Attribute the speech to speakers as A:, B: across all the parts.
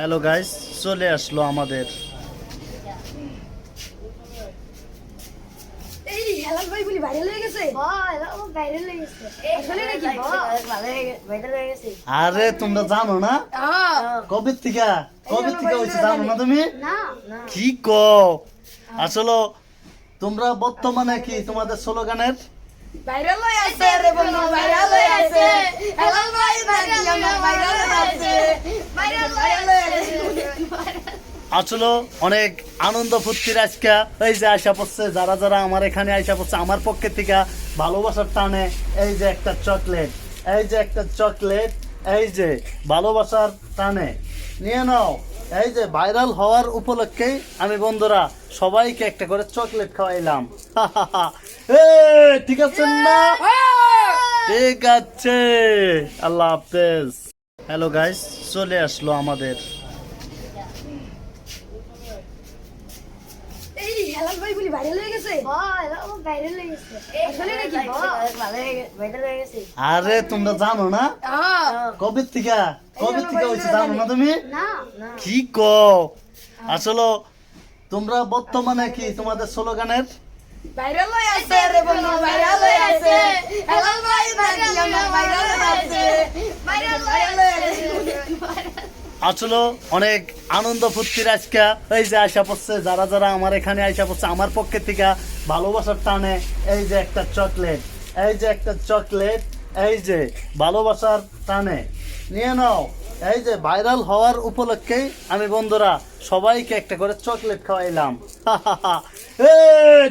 A: Hello guys, চলে আসলো আমাদের
B: এই হেলাল ভাই বলি ভাইরাল হয়ে গেছে। ও ভাইরাল হয়ে গেছে আসলে নাকি ভাইরাল হয়ে গেছে।
A: আরে তোমরা জানো না কবে থেকে হয়েছে জানো না তুমি?
B: না
A: কি কও আসলে তোমরা বর্তমানে কি তোমাদের স্লোগানের
B: ভাইরাল হয়ে আছে রে বন্ধু, ভাইরাল হয়ে আছে হেলাল ভাই ভাইরাল হয়ে আছে, ভাইরাল হয়ে আছে।
A: আসলে অনেক আনন্দ ফুর্তির আজকে এই যে আশা পড়ছে যারা যারা আমার এখানে আশা পড়ছে আমার পক্ষে থেকে ভালোবাসার টানে এই যে একটা চকলেট, এই যে ভালোবাসার টানে নিয়ে নাও। এই যে ভাইরাল হওয়ার উপলক্ষেই আমি বন্ধুরা সবাইকে একটা করে চকলেট খাওয়াইলাম। ঠিক আছে না? ঠিক আছে, আল্লাহ হাফেজ। হ্যালো গাইস, চলে আসলো আমাদের
B: এই হেলাল ভাই বলি ভাইরাল হয়ে গেছে। ও ভাইরাল হয়ে গেছে আসলে নাকি ভাইরাল হয়ে গেছে।
A: আরে তোমরা জানো না কবে থেকে হয়েছে জানো না তুমি?
B: না
A: কি কও আসলে তোমরা বর্তমানে কি তোমাদের স্লোগানের
B: ভাইরাল হয়ে আছে রে বন্ধু, ভাইরাল হয়ে আছে হেলাল ভাই ভাইরাল হয়ে আছে, ভাইরাল হয়ে আছে।
A: আসলে অনেক আনন্দ ফুর্তির আজকে এই যে আশা পড়ছে যারা যারা আমার এখানে আশা পড়ছে আমার পক্ষে থেকে ভালোবাসার টানে এই যে একটা চকলেট, এই যে ভালোবাসার টানে নিয়ে নাও। এই যে ভাইরাল হওয়ার উপলক্ষেই আমি বন্ধুরা সবাইকে একটা করে চকলেট খাওয়াইলাম।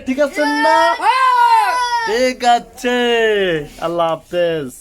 A: ঠিক আছে না? ঠিক আছে, আল্লাহ হাফেজ।